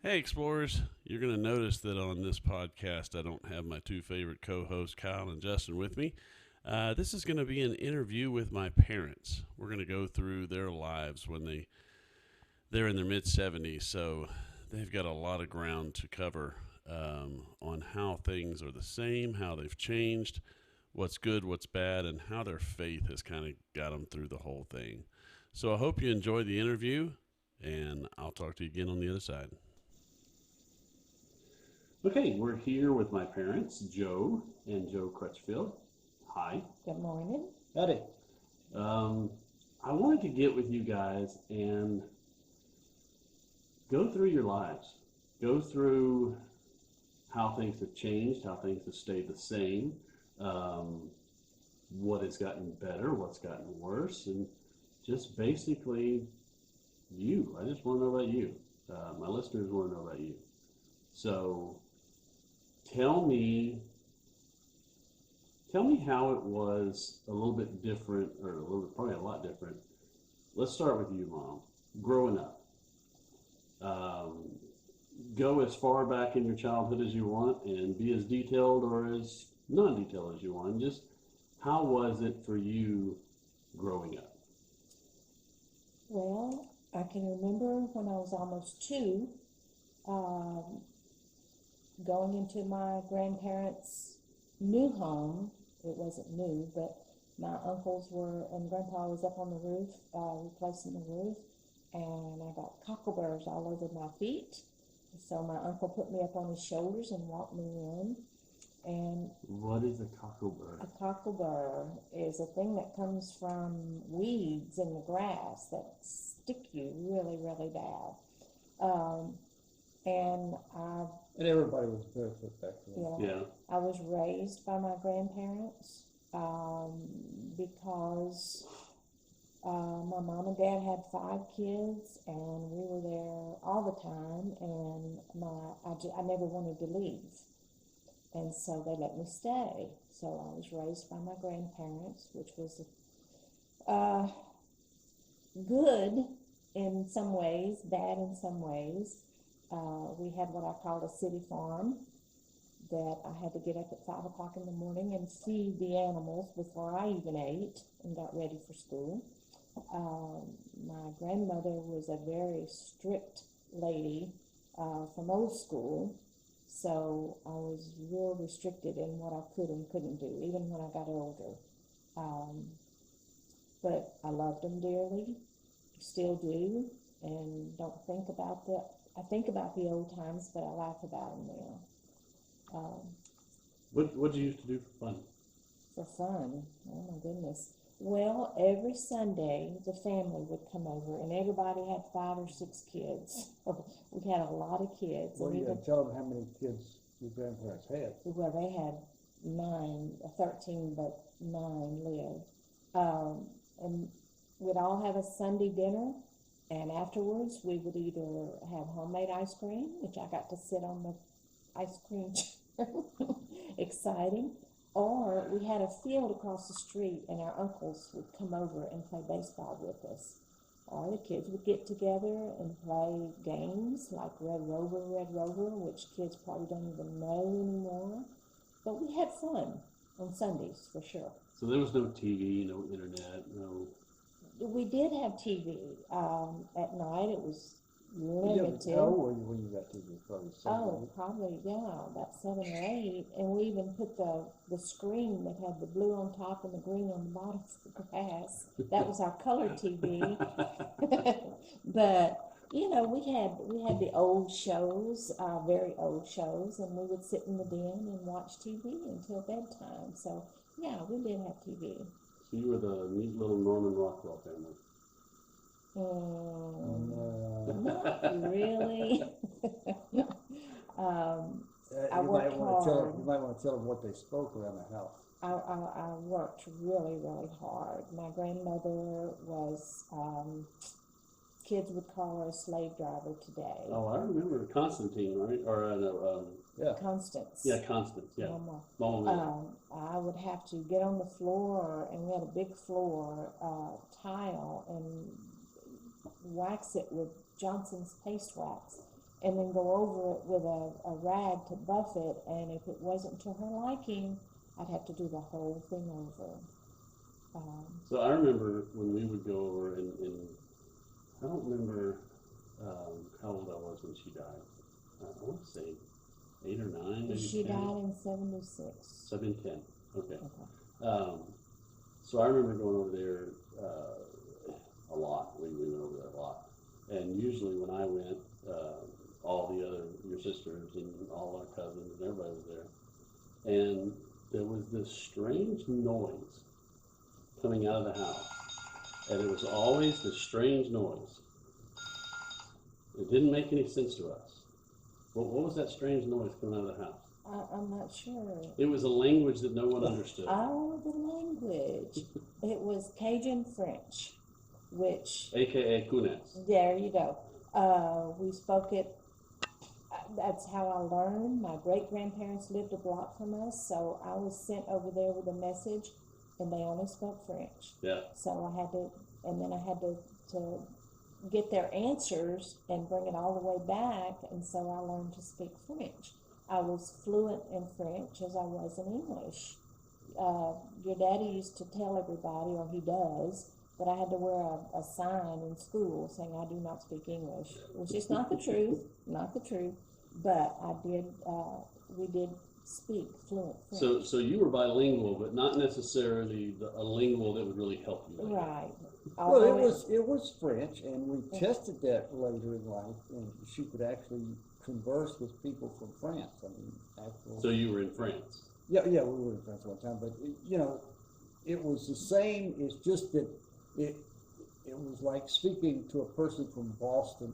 Hey, explorers. You're going to notice that on this podcast, I don't have my two favorite co hosts, Kyle and Justin, with me. This is going to be an interview with my parents. We're going to go through their lives when they're in their mid 70s, so they've got a lot of ground to cover on how things are the same, how they've changed, what's good, what's bad, and how their faith has kind of got them through the whole thing. So I hope you enjoy the interview, and I'll talk to you again on the other side. Okay, we're here with my parents, Jo and Jo Crutchfield. Hi. Good morning. Howdy. I wanted to get with you guys and go through your lives. Go through how things have changed, how things have stayed the same, what has gotten better, what's gotten worse, and just basically you. I just want to know about you. My listeners want to know about you. So tell me how it was a little bit different, or probably a lot different. Let's start with you, Mom. Growing up, go as far back in your childhood as you want, and be as detailed or as non-detailed as you want. Just how was it for you growing up? Well, I can remember when I was almost 2, going into my grandparents' new home. It wasn't new, but my uncles and grandpa was up on the roof, replacing the roof, and I got cockleburs all over my feet. So my uncle put me up on his shoulders and walked me in. And what is a cocklebur? A cocklebur is a thing that comes from weeds in the grass that stick you really, really bad. And everybody was barefoot back then. Yeah. I was raised by my grandparents because my mom and dad had 5 kids, and we were there all the time, and I never wanted to leave. And so they let me stay. So I was raised by my grandparents, which was good in some ways, bad in some ways. We had what I called a city farm that I had to get up at 5 o'clock in the morning and feed the animals before I even ate and got ready for school. My grandmother was a very strict lady from old school, so I was real restricted in what I could and couldn't do, even when I got older. But I loved them dearly, still do, and don't think about I think about the old times, but I laugh about them now. What did you used to do for fun? For fun? Oh my goodness. Well, every Sunday the family would come over, and everybody had 5 or 6 kids. We had a lot of kids. Well, you gotta tell them how many kids your grandparents had. Well, they had 13, but 9 lived. And we'd all have a Sunday dinner, and afterwards we would either have homemade ice cream, which I got to sit on the ice cream chair, exciting, or we had a field across the street, and our uncles would come over and play baseball with us. Or the kids would get together and play games like Red Rover, which kids probably don't even know anymore. But we had fun on Sundays, for sure. So there was no TV, no internet, no... We did have TV. At night it was limited. How old were you when you got TV? Probably 7 or 8? Probably, yeah, about 7 or 8. And we even put the screen that had the blue on top and the green on the bottom for grass. That was our color TV. But you know, we had the old shows, very old shows, and we would sit in the den and watch TV until bedtime. So yeah, we did have TV. So you were the neat little Norman Rockwell family. Not really. I worked hard. You might want to tell them what they spoke around the house. I worked really, really hard. My grandmother was, kids would call her a slave driver today. Oh, I remember Constantine, right? Or Yeah. Constance. Yeah, Constance. Yeah. Mama. I would have to get on the floor, and we had a big floor, tile, and wax it with Johnson's paste wax and then go over it with a rag to buff it, and if it wasn't to her liking, I'd have to do the whole thing over. So I remember when we would go over, and I don't remember how old I was when she died. I want to say 8 or 9, maybe She 10. died in 76. So I've been 10. Okay. Okay. So I remember going over there a lot. We went over there a lot. And usually when I went, all the other, your sisters and all our cousins and everybody was there. And there was this strange noise coming out of the house. And it was always this strange noise. It didn't make any sense to us. What was that strange noise coming out of the house? I'm not sure. It was a language that no one understood. Oh, the language. It was Cajun French, which... AKA Kunes. There you go. We spoke it. That's how I learned. My great-grandparents lived a block from us, so I was sent over there with a message, and they only spoke French. Yeah. So I had to, and then I had to get their answers and bring it all the way back, and so I learned to speak French. I was fluent in French as I was in English. Your daddy used to tell everybody, or he does, that I had to wear a sign in school saying I do not speak English, which is not the truth, not the truth, but I did, we did speak fluent French. So you were bilingual, but not necessarily a lingual that would really help you later. Right. Well, it was French, and we tested that later in life, and she could actually converse with people from France. I mean, actually. So you were in France. Yeah, we were in France one time, but it was the same. It's just that it was like speaking to a person from Boston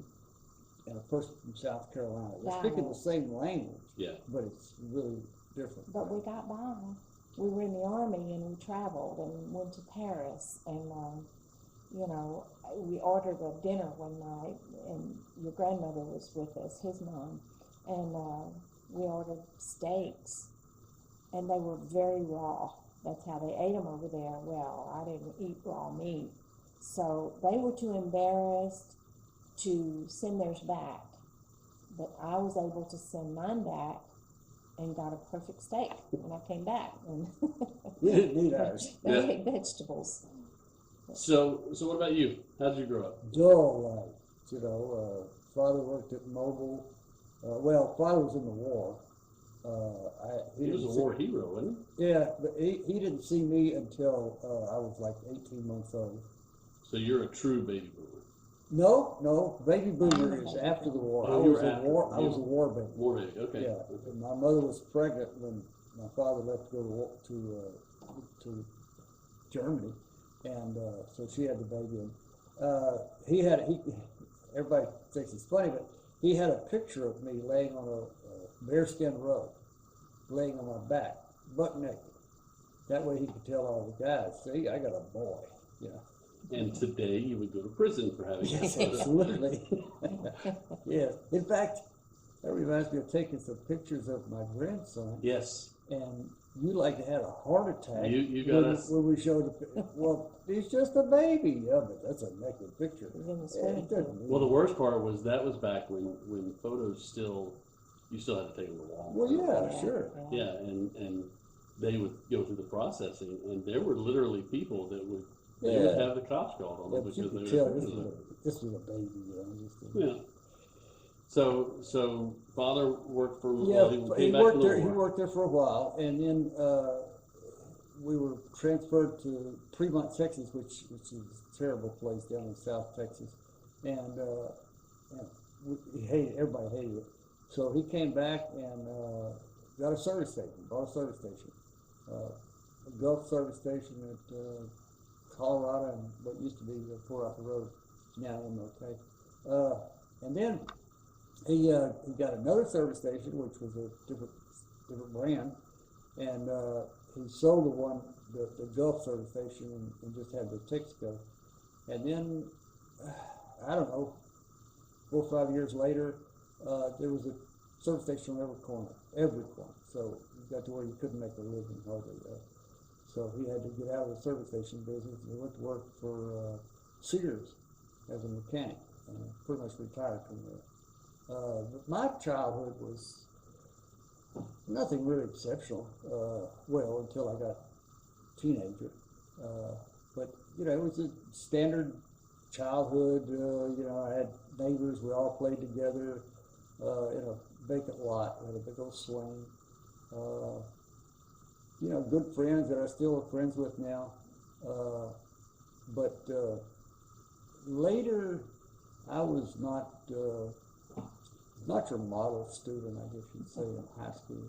and a person from South Carolina. They're speaking the same language. Yeah. But it's really different. But we got by. We were in the Army, and we traveled and went to Paris, and we ordered a dinner one night, and your grandmother was with us, his mom, and we ordered steaks, and they were very raw. That's how they ate them over there. Well, I didn't eat raw meat, so they were too embarrassed to send theirs back, but I was able to send mine back and got a perfect steak when I came back. And we didn't need ours. They ate vegetables. So what about you? How did you grow up? Dull life, father worked at Mobil. Father was in the war. He was a war hero, wasn't he? Yeah, but he didn't see me until I was like 18 months old. So you're a true baby boomer. No, baby boomer is after the war. Oh, I was a war baby. War baby, okay. Yeah, okay. My mother was pregnant when my father left to go to Germany. And so she had the baby, and everybody thinks it's funny, but he had a picture of me laying on a bearskin rug, laying on my back, butt naked. That way he could tell all the guys, see, I got a boy, And today you would go to prison for having yes, absolutely. Yes. In fact, that reminds me of taking some pictures of my grandson. Yes. And you like to have a heart attack. You got us. When we showed he's just a baby. Yeah, but that's a naked picture. Well, the worst part was that was back when photos you still had to take them to Walmart. Well, yeah, sure. Yeah, and they would go through the processing, and there were literally people that would have the cops called on them because they were. This was a baby, Yeah. So father worked for. He worked there for a while, and then we were transferred to Fremont, Texas, which is a terrible place down in South Texas, and everybody hated it. So he came back and got a service station, bought a service station, a Gulf service station at Colorado and what used to be the 4 out the road, now MLK, and then. He got another service station, which was a different brand, and he sold the Gulf service station and just had the Texaco. And then, I don't know, 4 or 5 years later, there was a service station on every corner. So he got to where you couldn't make a living hardly. So he had to get out of the service station business and he went to work for Sears as a mechanic, and pretty much retired from there. But my childhood was nothing really exceptional. Well, until I got teenager. But it was a standard childhood. I had neighbors. We all played together in a vacant lot. We had a big old swing. Good friends that I still are friends with now. But later, I was not your model student, I guess you'd say, in high school.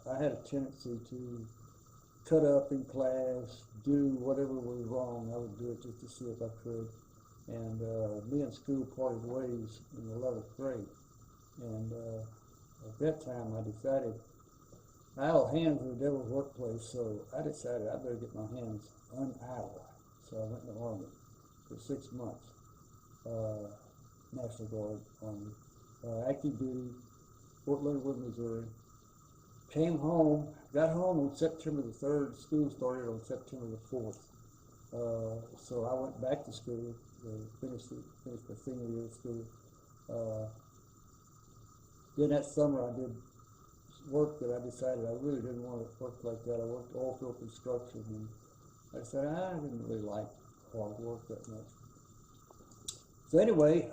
I had a tendency to cut up in class, do whatever was wrong. I would do it just to see if I could. And me and school parted ways in the 11th grade. And at that time, I decided idle hands are the devil's workplace, so I decided I better get my hands unidle. So I went in the Army for 6 months, National Guard Army, active duty, Fort Leonard Wood, Missouri. Came home, got home on September the 3rd. School started on September the 4th. So I went back to school, finished my senior year of school. Then that summer I did work that I decided I really didn't want to work like that. I worked all through construction, and I said I didn't really like hard work that much. So anyway,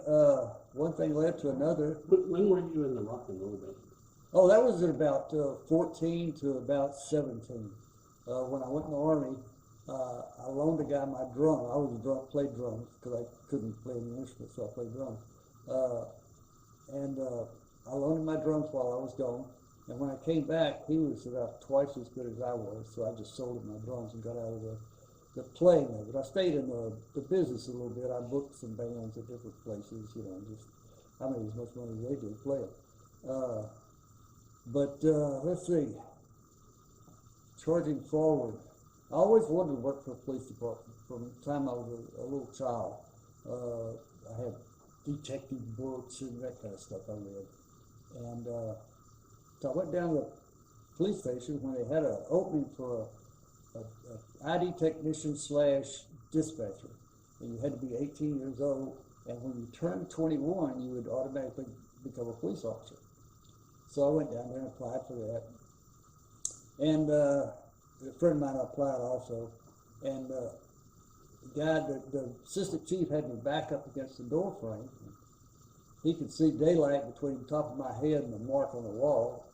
one thing led to another. When were you in the rock and roll band? Oh, that was at about 14 to about 17. When I went in the Army, I loaned a guy my drum. I was a drum, played drums because I couldn't play any instrument, so I played drums. And I loaned him my drums while I was gone. And when I came back, he was about twice as good as I was, so I just sold him my drums and got out of the playing of it. I stayed in the business a little bit. I booked some bands at different places, just I made as much money as they did playing. But let's see, charging forward. I always wanted to work for a police department from the time I was a little child. I had detective books and that kind of stuff I read. And so I went down to the police station when they had an opening for a ID technician / dispatcher. And you had to be 18 years old, and when you turned 21, you would automatically become a police officer. So I went down there and applied for that. And a friend of mine applied also. And the guy, the assistant chief, had me back up against the door frame. He could see daylight between the top of my head and the mark on the wall,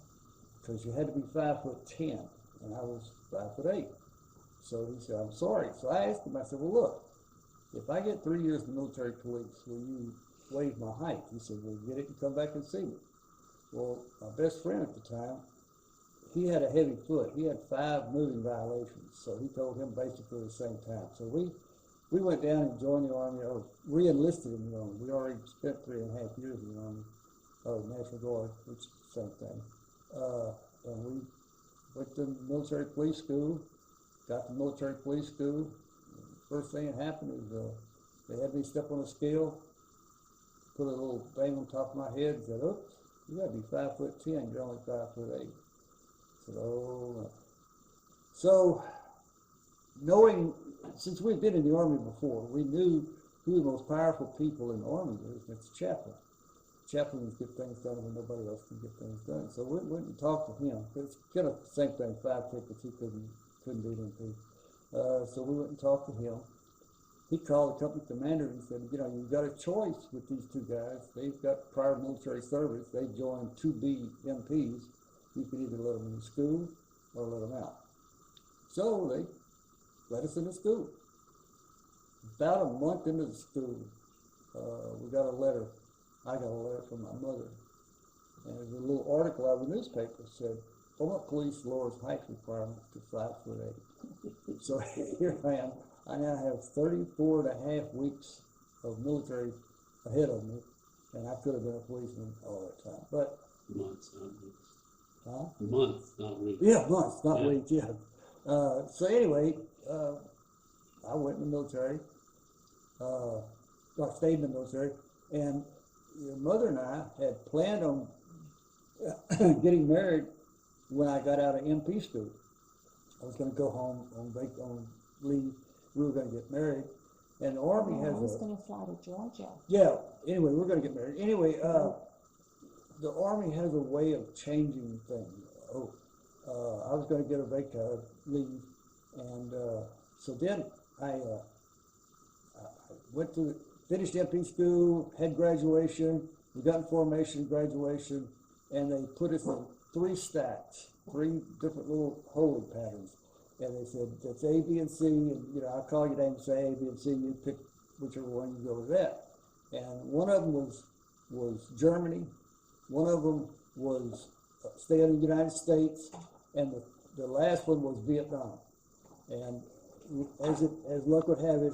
because you had to be 5'10", and I was 5'8". So he said, "I'm sorry." So I asked him, I said, "Well, look, if I get 3 years in the military police, will you waive my height?" He said, "Well, get it and come back and see me." Well, my best friend at the time, he had a heavy foot. He had 5 moving violations, so he told him basically the same time. So we went down and joined the Army, or re-enlisted in the Army. We already spent 3.5 years in the Army, National Guard, which is the same thing. And we went to military police school, got to military police school. First thing that happened is they had me step on a scale, put a little thing on top of my head, and said, "Oops, you gotta be 5'10", you're only 5'8". I said, "Oh no." So, knowing, since we've been in the Army before, we knew who the most powerful people in the Army was. That's the chaplain. Chaplains get things done when nobody else can get things done. So we went and talked to him. It's kind of the same thing, 5 tickets, he couldn't beat MP. So we went and talked to him. He called the company commander and said, "You've got a choice with these two guys. They've got prior military service. They joined 2B MPs. You can either let them in school or let them out." So they let us into school. About a month into the school, we got a letter. I got a letter from my mother. And there's a little article out of the newspaper that said, "Beaumont Police lowers height requirements to 5'8". So here I am. I now have 34.5 weeks of military ahead of me, and I could have been a policeman all that time. But Months, not weeks. huh? Months, not weeks. Yeah, months, not Yeah. weeks. Yeah. So anyway, I went in the military. I stayed in the military, and your mother and I had planned on getting married when I got out of MP school. I was going to go home on leave. We were going to get married, And the Army I has was a, gonna fly to Georgia. yeah, anyway, we're gonna get married. Anyway, the Army has a way of changing things. I was gonna get a leave, and, so then I went to, finished MP school, had graduation, we got in formation, graduation, and they put us in 3 stacks, 3 different little holy patterns. And they said, that's A, B, and C, and, you know, I'll call your name and say A, B, and C, you pick whichever one you go with that. And one of them was Germany, one of them was stay in the United States, and the last one was Vietnam. And as luck would have it,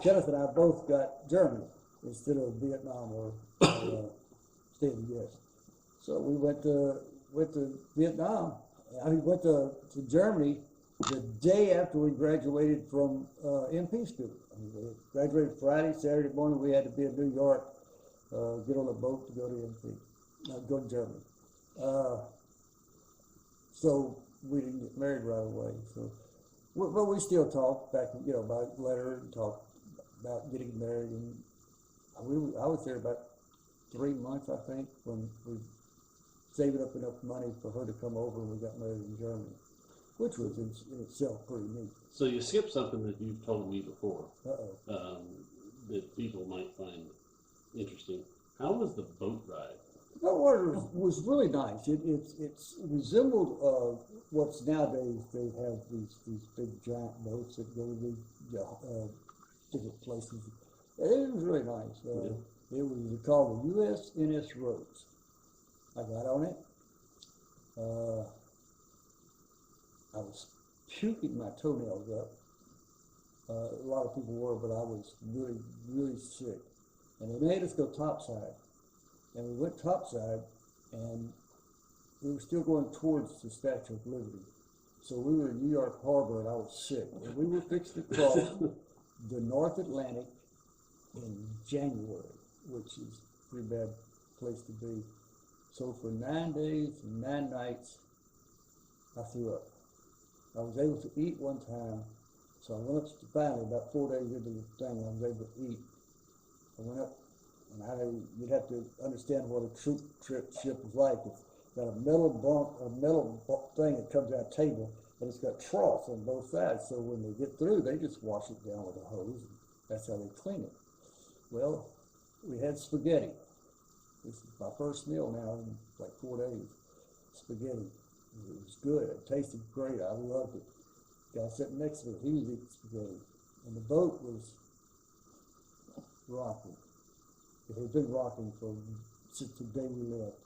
Kenneth and I both got Germany instead of Vietnam or stay in the U.S. So we went to Vietnam. Went to Germany the day after we graduated from MP school. We graduated Friday, Saturday morning. We had to be in New York, get on a boat to go to MP, go to Germany. So we didn't get married right away. So, but we still talk back, you know, by letter and talk about getting married. And I was there about 3 months, I think, when we saving up enough money for her to come over, and we got married in Germany, which was in itself pretty neat. So you skipped something that you've told me before Uh-oh. that people might find interesting. How was the boat ride? The water was really nice. It resembled what's nowadays they have these big giant boats that go to these different places. It was really nice. It was called the USNS Rose. I got on it. I was puking my toenails up. A lot of people were, but I was really, really sick. And they made us go topside. And we went topside, and we were still going towards the Statue of Liberty. So we were in New York Harbor, and I was sick. And we were fixed to cross the North Atlantic in January, which is a pretty bad place to be. So for 9 days and 9 nights, I threw up. I was able to eat one time, so I went up to finally, about 4 days into the thing, I was able to eat. I went up, and you'd have to understand what a troop ship is like. It's got a metal thing that comes out table, and it's got troughs on both sides. So when they get through, they just wash it down with a hose, and that's how they clean it. Well, we had spaghetti. This is my first meal now in like 4 days. Spaghetti. It was good. It tasted great. I loved it. The guy sitting next to me, he was eating spaghetti. And the boat was rocking. It had been rocking since the day we left.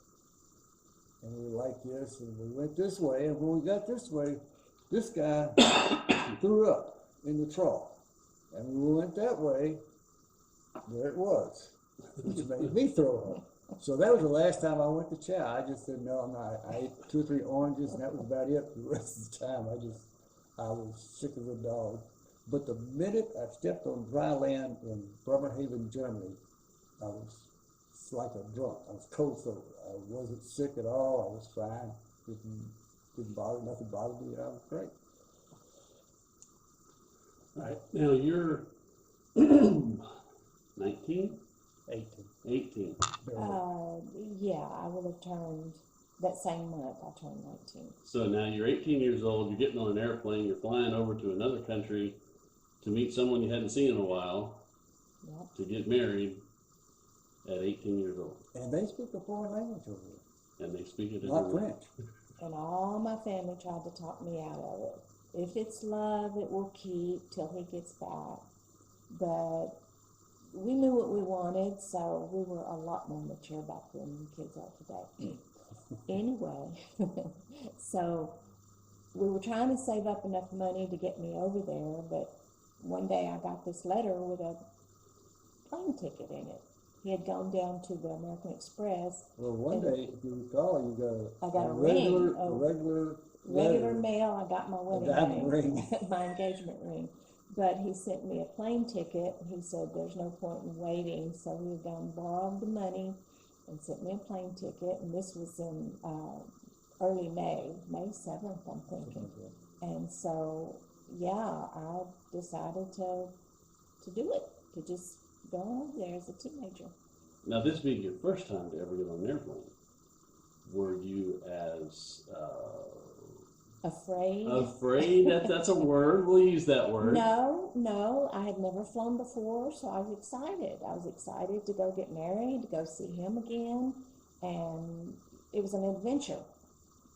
And we were like this, and we went this way, and when we got this way, this guy threw up in the trough. And when we went that way, there it was, which made me throw up. So that was the last time I went to chow. I just said, no, I'm not. I ate 2 or 3 oranges, and that was about it for the rest of the time. I was sick as a dog. But the minute I stepped on dry land in Bremerhaven, Germany, I was like a drunk. I was cold sober. I wasn't sick at all. I was fine. Didn't bother, nothing bothered me. I was great. All right. Now you're 19? 18. Yeah, I would have turned, that same month, I turned 19. So now you're 18 years old, you're getting on an airplane, you're flying over to another country to meet someone you hadn't seen in a while, Yep. to get married at 18 years old. And they speak a foreign language over there. And they speak it Not everywhere. French. And all my family tried to talk me out of it. If it's love, it will keep till he gets back. But we knew what we wanted, so we were a lot more mature back then than kids are today. Anyway, so we were trying to save up enough money to get me over there, but one day I got this letter with a plane ticket in it. He had gone down to the American Express. Well, one day, if you recall, you got I got a regular, ring. a Regular mail, I got my wedding diamond ring. my engagement ring. But he sent me a plane ticket. He said there's no point in waiting. So he had gone and borrowed the money and sent me a plane ticket. And this was in early May 7th, I'm thinking. And so, yeah, I decided to to do it, to just go on there as a teenager. Now, this being your first time to ever get on an airplane, were you as Afraid? afraid? That's a word. We'll use that word. No, I had never flown before, so I was excited. I was excited to go get married, to go see him again, and it was an adventure.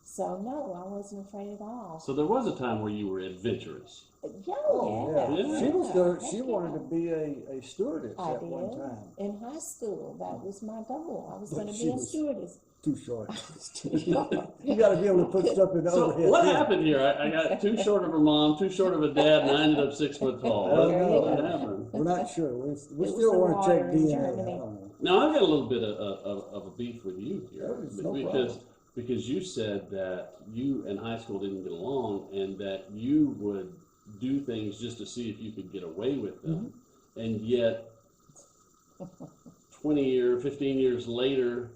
So no, I wasn't afraid at all. So there was a time where you were adventurous. Yeah, yeah. She was yeah, going. heck She wanted to be a stewardess I at one did. time. In high school, that was my goal. I was But going to she be a was- stewardess. Too short. Too short. You got to be able to put stuff in the So overhead. what bin. happened here? I got too short of a mom, too short of a dad, and I ended up 6 foot tall. I don't There you know. go. What happened? We're not sure. We was still the want to check water in DNA. I Germany. don't know. Now I've got a little bit of a beef with you here There is no because you said that you and high school didn't get along and that you would do things just to see if you could get away with them, and yet 15 years later,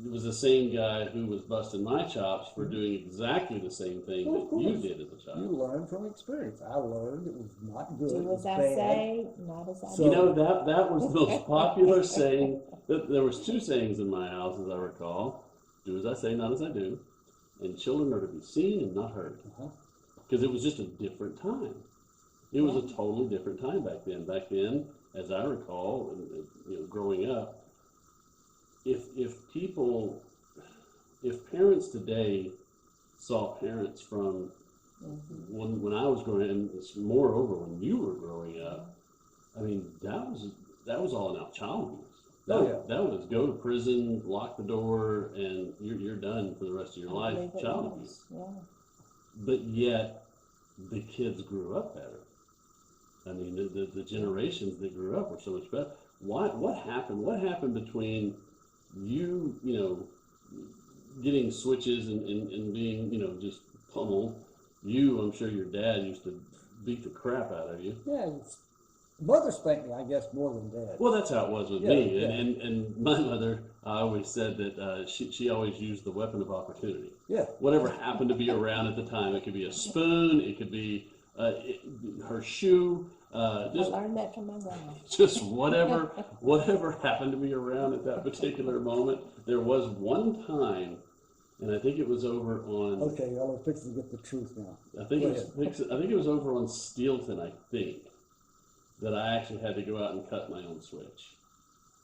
it was the same guy who was busting my chops for doing exactly the same thing Well, of that you course. did as a You child. learn from experience. I learned it was not good. It Do was as I bad. say, not as I So- You do. know, that was the most popular saying. There was 2 sayings in my house, as I recall. Do as I say, not as I do. And children are to be seen and not heard. Uh-huh. Because it was just a different time. It was a totally different time back then. Back then, as I recall, growing up, if parents today saw parents from when I was growing up, and it's moreover when you were growing up, I mean that was all about child abuse. That was go to prison, lock the door, and you're done for the rest of your I life. believe it Child was, abuse. yeah. But yet, the kids grew up better. I mean, the generations that grew up were so much better. What happened? What happened between you, getting switches and being, just pummeled? I'm sure your dad used to beat the crap out of you. Yeah, mother spanked me, I guess, more than dad. Well, that's how it was with Yeah, me. yeah. And my mother, I always said that she always used the weapon of opportunity. Yeah. Whatever happened to be around at the time. It could be a spoon. It could be her shoe. I learned that from my grandma. Just whatever happened to be around at that particular moment. There was one time, and I think it was over on. Okay, y'all are fixing to get the truth now. I think it was over on Steelton. I think that I actually had to go out and cut my own switch.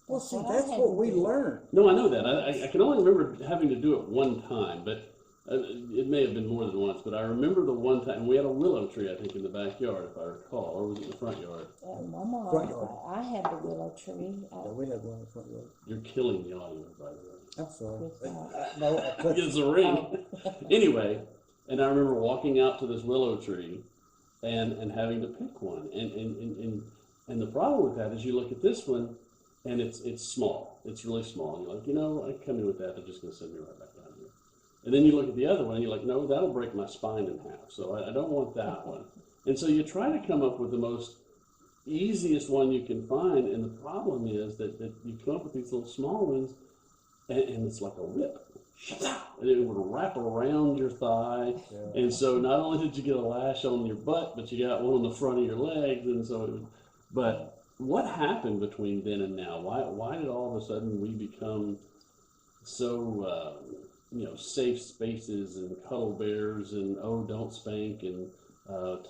Well, see, Well, I that's had what to we do it. learned. No, I know that. I can only remember having to do it one time, but it may have been more than once. But I remember the one time we had a willow tree, I think, in the backyard, if I recall, or was it in the front yard? My mom, Front yard. I had the willow tree. Yeah, we had one in the front yard. You're killing the audio, by the way. I'm sorry. With, No, I cut It's a ring. Anyway, and I remember walking out to this willow tree and having to pick one. And the problem with that is you look at this one and it's small. It's really small. And you're like, I come in with that, they're just going to send me right back down here. And then you look at the other one and you're like, no, that'll break my spine in half. So I don't want that one. And so you try to come up with the most easiest one you can find. And the problem is that you come up with these little small ones and it's like a whip. And it would wrap around your thigh. Yeah. And so not only did you get a lash on your butt, but you got one on the front of your legs. And so, but what happened between then and now? Why did all of a sudden we become so, safe spaces and cuddle bears and, don't spank and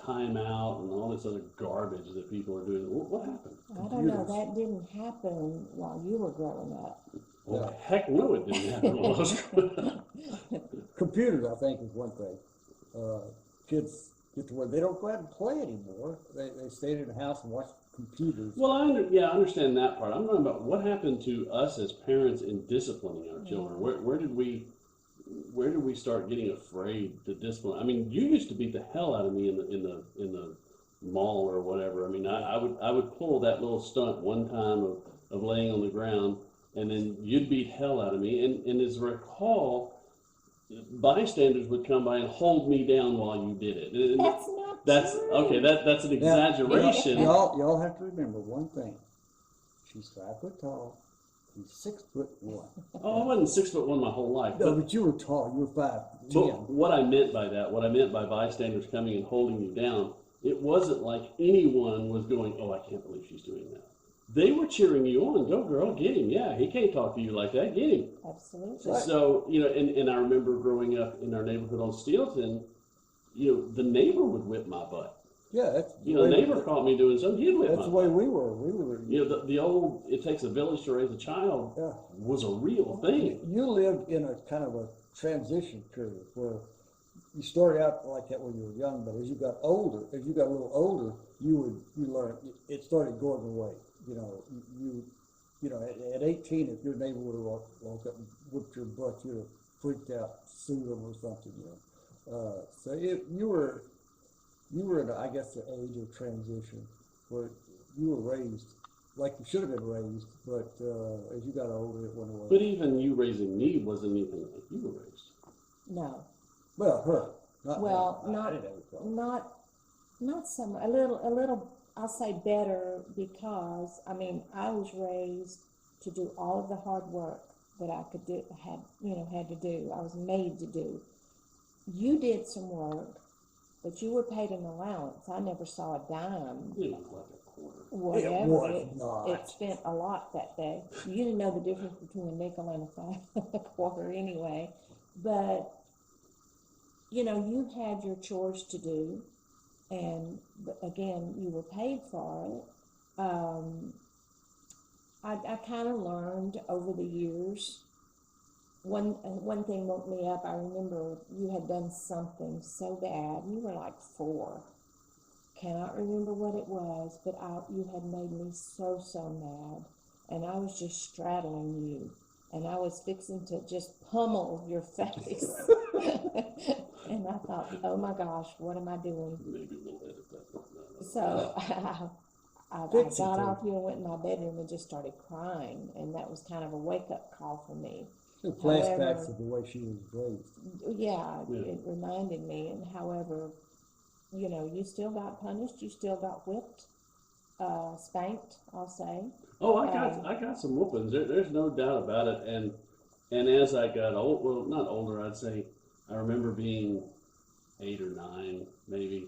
time out and all this other garbage that people are doing? What happened? I don't know. That didn't happen while you were growing up. Well, heck no, it didn't happen when I was growing up. Computers, I think, is one thing. Kids get to where they don't go out and play anymore. They stayed in the house and watched computers. Well, I understand that part. I'm talking about what happened to us as parents in disciplining our children. Where did we start getting afraid to discipline? I mean, you used to beat the hell out of me in the mall or whatever. I mean, I would pull that little stunt one time of laying on the ground, and then you'd beat hell out of me. And as I recall, bystanders would come by and hold me down while you did it. And That's not true. okay. That's an exaggeration. Y'all have to remember one thing. She's 5 foot tall. He's 6'1". Oh, I wasn't 6'1" my whole life. No, but you were tall. You were 5'10". But what I meant by bystanders coming and holding you down it wasn't like anyone was going, oh, I can't believe she's doing that. They were cheering you on. Go, girl, get him. Yeah, he can't talk to you like that. Get him. Absolutely. Right. So, and I remember growing up in our neighborhood on Steelton, the neighbor would whip my butt. Yeah, that's The neighbor caught me doing something, he'd whip my butt. That's the way we were. We were. The old, it takes a village to raise a child was a real thing. You lived in a kind of a transition period where you started out like that when you were young, but as you got a little older, you learned, it started going away. At 18, if your neighbor would have walked up and whipped your butt, you'd have freaked out, sued them or something, So you were in, I guess, the age of transition where you were raised like you should have been raised, but as you got older, it went away. But even you raising me wasn't even like you were raised. No. Well, her. Not some, a little, I'll say better, because, I was raised to do all of the hard work that I could do, had to do. I was made to do. You did some work, but you were paid an allowance. I never saw a dime. It was like a quarter. Whatever. It was not. It spent a lot that day. You didn't know the difference between a nickel and a quarter anyway. But, you had your chores to do, and again, you were paid for it. I kind of learned over the years. One thing woke me up. I remember you had done something so bad. You were like 4. Cannot remember what it was, but you had made me so mad, and I was just straddling you, and I was fixing to just pummel your face. And I thought, oh my gosh, what am I doing? Maybe we'll edit that one out. So I got off you and went in my bedroom and just started crying, and that was kind of a wake-up call for me. Flashbacks of the way she was raised. Yeah, it reminded me, and however, you still got punished, you still got whipped, spanked, I'll say. Oh, I got some whoopings. There's no doubt about it. And as I got not older, I'd say I remember being 8 or 9, maybe.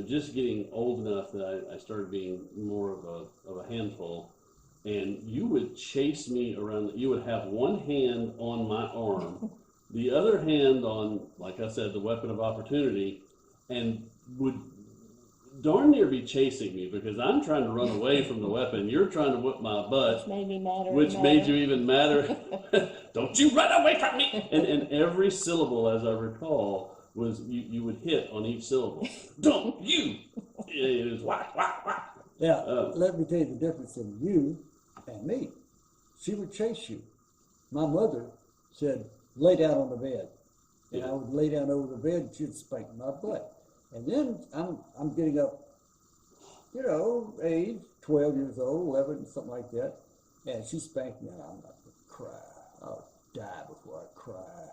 Just getting old enough that I started being more of a handful. And you would chase me around. You would have one hand on my arm, the other hand on, like I said, the weapon of opportunity, and would darn near be chasing me because I'm trying to run away from the weapon. You're trying to whip my butt. Which made me madder. Which made you even madder. Don't you run away from me! And every syllable, as I recall, was you would hit on each syllable. Don't you! It was whack, whack, whack. Now, let me tell you the difference in you and me. She would chase you. My mother said, lay down on the bed. And I would lay down over the bed and she'd spank my butt. And then I'm getting up, age, 12 years old, 11, something like that. And she spanked me, and I'm not going to cry. I'll die before I cry.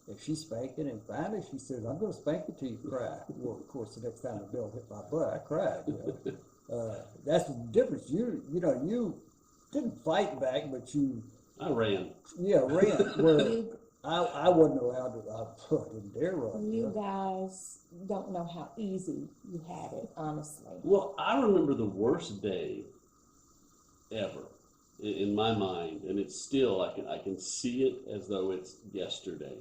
And she spanked it, and finally she says, I'm going to spank you till you cry. Well, of course, the next time the bell hit my butt, I cried. That's the difference. You didn't fight back, but I ran. Yeah, ran. Where I wasn't allowed to. I didn't dare run. You guys don't know how easy you had it, honestly. Well, I remember the worst day ever in my mind, and it's still I can see it as though it's yesterday.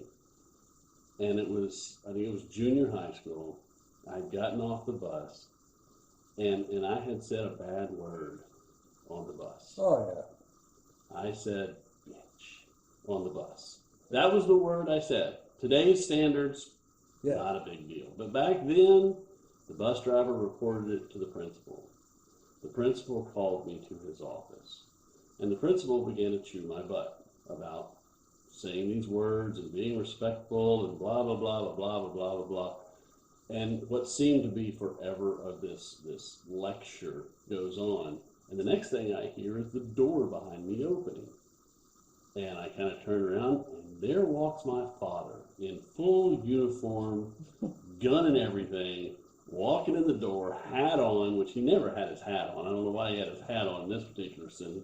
And I think it was junior high school. I'd gotten off the bus, and I had said a bad word on the bus. Oh yeah. I said bitch on the bus. That was the word I said. Today's standards, not a big deal. But back then, the bus driver reported it to the principal. The principal called me to his office. And the principal began to chew my butt about saying these words and being respectful and blah, blah, blah, blah, blah, blah, blah, blah, blah. And what seemed to be forever of this lecture goes on. And the next thing I hear is the door behind me opening. And I kind of turn around, and there walks my father in full uniform, gun and everything, walking in the door, hat on, which he never had his hat on. I don't know why he had his hat on in this particular scene.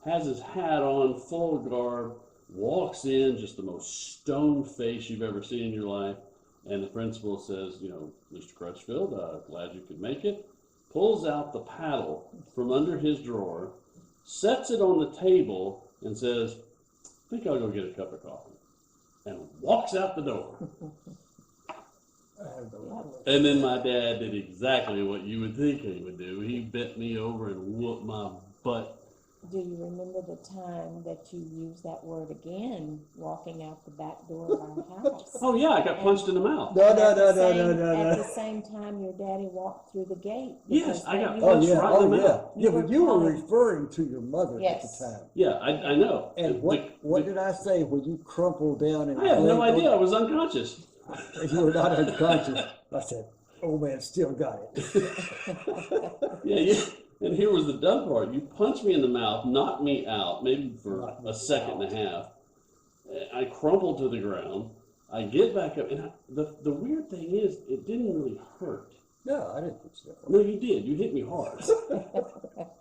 Has his hat on, full garb, walks in, just the most stone face you've ever seen in your life, And the principal says, Mr. Crutchfield, glad you could make it. Pulls out the paddle from under his drawer, sets it on the table, and says, I think I'll go get a cup of coffee. And walks out the door. And then my dad did exactly what you would think he would do. He bent me over and whooped my butt. Do you remember the time that you used that word again, walking out the back door of our house? Oh, yeah, I got punched in the mouth. At the same time, your daddy walked through the gate. Yes, I got punched right in the mouth. Yeah, but you were referring to your mother Yes. at the time. Yeah, I know. And what did I say when you crumpled down and I have no idea. I was unconscious. You were not unconscious. I said, "Old man still got it." Yeah. And here was the dumb part. You punched me in the mouth, knocked me out, maybe for a second and a half. I crumpled to the ground. I get back up, and the weird thing is, it didn't really hurt. No, I didn't think so. No, you did. You hit me hard.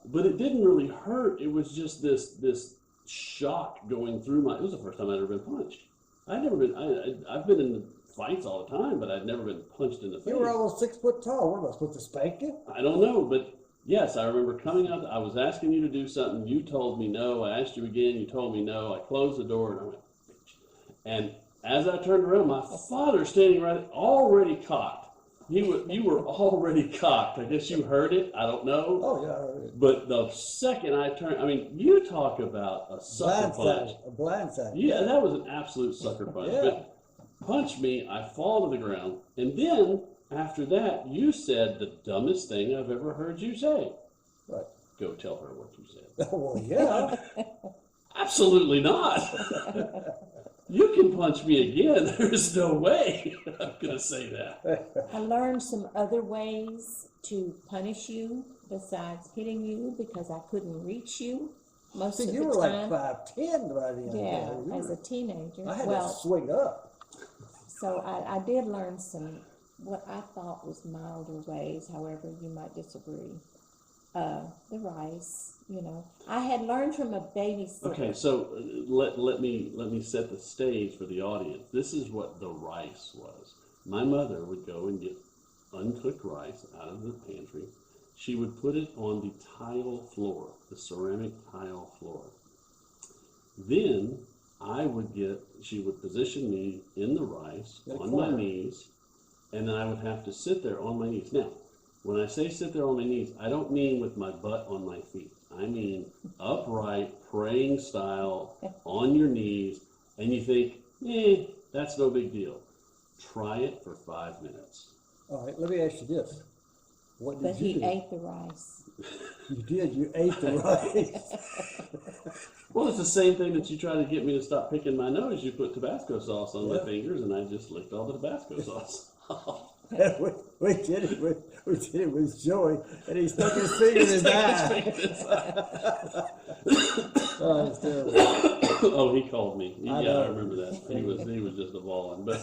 But it didn't really hurt. It was just this shock going through my. It was the first time I'd ever been punched. I've been in fights all the time, but I'd never been punched in the face. You were almost 6 foot tall. What am I supposed to spank you? I don't know, but yes, I remember coming out. I was asking you to do something. You told me no. I asked you again. You told me no. I closed the door and I went, bitch. And as I turned around, my father standing right, already cocked. You were already cocked. I guess you heard it. I don't know. Oh, yeah, I heard it. But the second I turned, you talk about a sucker punch. A blindside. Yeah, that was an absolute sucker punch. Yeah. But punch me, I fall to the ground. And then, after that, you said the dumbest thing I've ever heard you say. What? Go tell her what you said. Well, yeah. Absolutely not. You can punch me again. There's no way I'm going to say that. I learned some other ways to punish you besides hitting you because I couldn't reach you most See, of the you were time. like 5'10" by the end Yeah, of the day. as a teenager. I had to swing up. So I did learn some, what I thought was milder ways, however you might disagree. The rice, I had learned from a babysitter. Okay, so let me set the stage for the audience. This is what the rice was. My mother would go and get uncooked rice out of the pantry. She would put it on the tile floor, the ceramic tile floor. Then she would position me in the rice on my knees, and then I would have to sit there on my knees. Now, when I say sit there on my knees, I don't mean with my butt on my feet. I mean upright, praying style, on your knees, and you think, that's no big deal. Try it for 5 minutes. All right, let me ask you this. What did But you he do? ate the rice. You did. You ate the rice. Well, it's the same thing that you try to get me to stop picking my nose. You put Tabasco sauce on my Yeah. fingers, and I just licked all the Tabasco sauce off. we did it with Joey, and he stuck his finger in his eye. Oh, it's terrible. Oh, he called me. I Yeah, know. I remember that. He was just a ballin'. But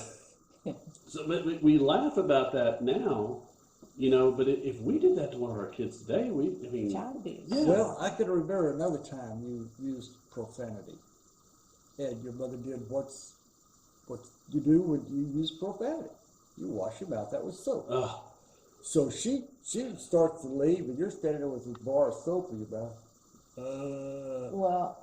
we laugh about that now, But if we did that to one of our kids today, Child abuse. Yeah. Well, I can remember another time you used profanity, and your mother did what you do when you use profanity. You wash your mouth out with soap. Ugh. So she starts to leave, and you're standing there with this bar of soap in your mouth. Well,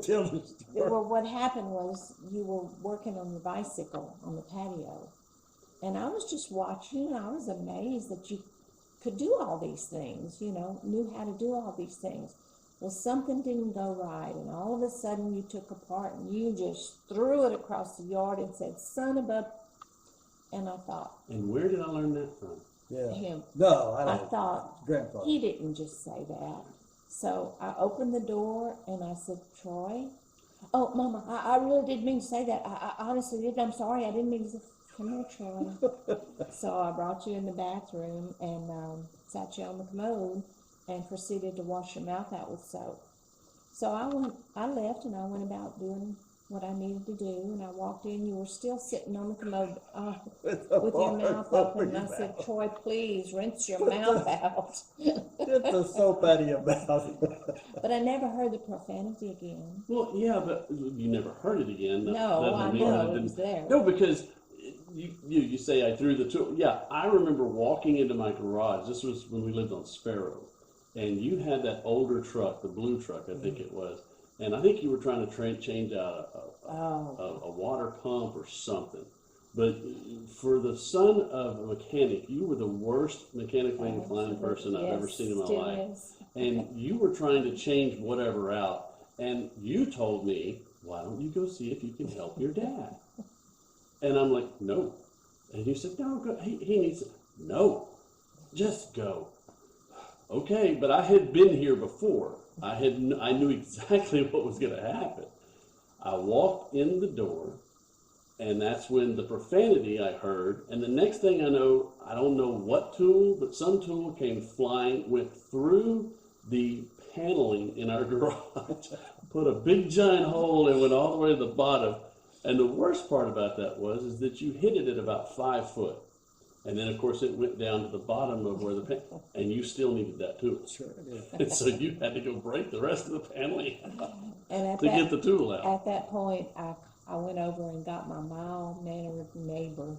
Tell the story. well, what happened was you were working on your bicycle on the patio, and I was just watching, and I was amazed that you could do all these things, knew how to do all these things. Well, something didn't go right, and all of a sudden you took apart and you just threw it across the yard and said, "Son of a," and I thought, And where did I learn that from? Yeah. him. No, I I don't. thought, Grandfather. he didn't just say that. So I opened the door and I said, "Troy." "Oh, Mama, I really didn't mean to say that. I honestly did. I'm sorry. I didn't mean to say." "Come here, Troy." So I brought you in the bathroom and sat you on the commode and proceeded to wash your mouth out with soap. So I left and I went about doing what I needed to do, and I walked in. You were still sitting on the commode with your mouth open, and I said, "Troy, please rinse your mouth out." Get the soap out of your mouth. But I never heard the profanity again. Well, yeah, but you never heard it again. That No, doesn't I mean that know, it it didn't- was there. No, because you say I threw the tool. Yeah, I remember walking into my garage. This was when we lived on Sparrow, and you had that older truck, the blue truck, I think it was, and I think you were trying to change out a water pump or something. But for the son of a mechanic, you were the worst mechanically inclined person I've ever seen in my life. And you were trying to change whatever out, and you told me, "Why don't you go see if you can help your dad?" And I'm like, "No." And you said, "No, go. He needs it." "No, just go." Okay, but I had been here before. I knew exactly what was going to happen. I walked in the door, and that's when the profanity I heard. And the next thing I know, I don't know what tool, but some tool came flying, went through the paneling in our garage, put a big giant hole, and went all the way to the bottom. And the worst part about that is that you hit it at about 5 foot. And then, of course, it went down to the bottom of where and you still needed that tool. Sure it is. And so you had to go break the rest of the paneling And to get the tool out. At that point, I went over and got my mild-mannered neighbor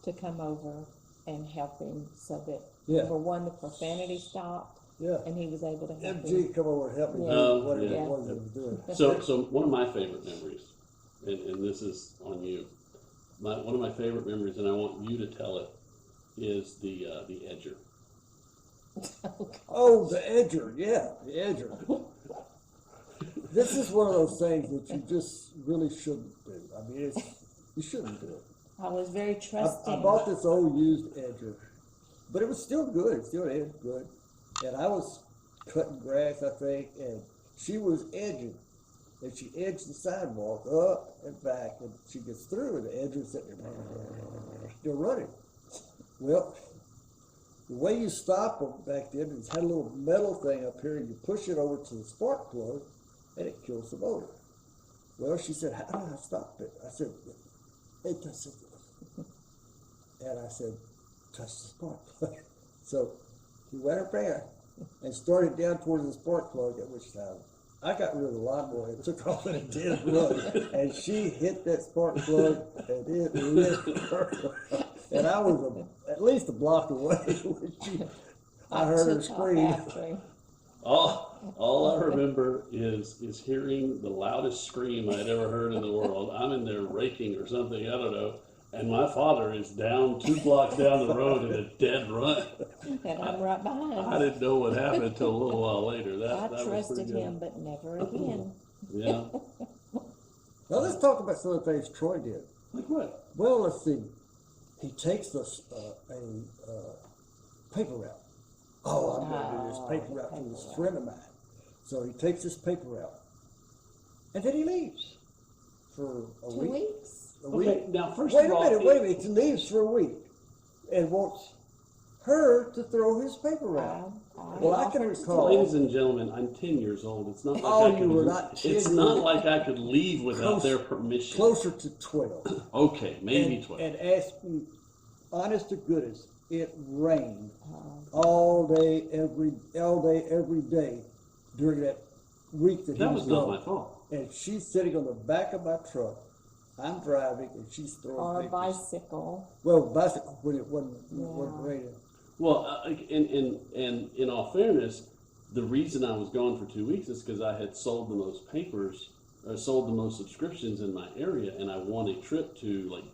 to come over and help him so that, number one, the profanity stopped, and he was able to help MG, come over and help me do whatever it was he was doing. So one of my favorite memories, and this is on you, one of my favorite memories, and I want you to tell it, is the edger. Oh, the edger, the edger. This is one of those things that you just really shouldn't do. I mean, you shouldn't do it. I was very trusting. I bought this old used edger, but it was still good. It still is good. And I was cutting grass, I think, and she was edging. And she edged the sidewalk up and back, and she gets through, and the edger's sitting there, still running. Well, the way you stop them back then is had a little metal thing up here, and you push it over to the spark plug, and it kills the motor. Well, she said, "How do I stop it?" I said, "Hey, touch it." And I said, "Touch the spark plug." So he went up there and started down towards the spark plug, at which time I got rid of the lawnmower and took off in a dead run. And she hit that spark plug, and it lit her. And I was at least a block away when I heard her scream. All I remember is hearing the loudest scream I'd ever heard in the world. I'm in there raking or something, I don't know, and my father is down 2 blocks down the road in a dead run. And I'm right behind. I didn't know what happened until a little while later. I trusted him, but never again. Yeah. Now let's talk about some of the things Troy did. Like what? Well, let's see. He takes a paper route. Oh, I'm going to do this paper route for this friend of mine. So he takes this paper route, and then he leaves for a 2 week. weeks? A week. Okay, now first Wait of a all, minute. He leaves for a week and wants her to throw his paper route. Well, I can recall. ladies and gentlemen, I'm 10 years old. It's not like Oh, you were not 10. It's not like I could leave without their permission. Closer to 12. Okay, maybe 12. And ask me, honest to goodness, it rained all day, every day during that week that he was was not gone. my fault. And she's sitting on the back of my truck. I'm driving, and she's throwing Or a papers. bicycle. Well, bicycle when it wasn't raining. Well, in all fairness, the reason I was gone for 2 weeks is because I had sold the most papers, or sold the most subscriptions in my area, and I won a trip to like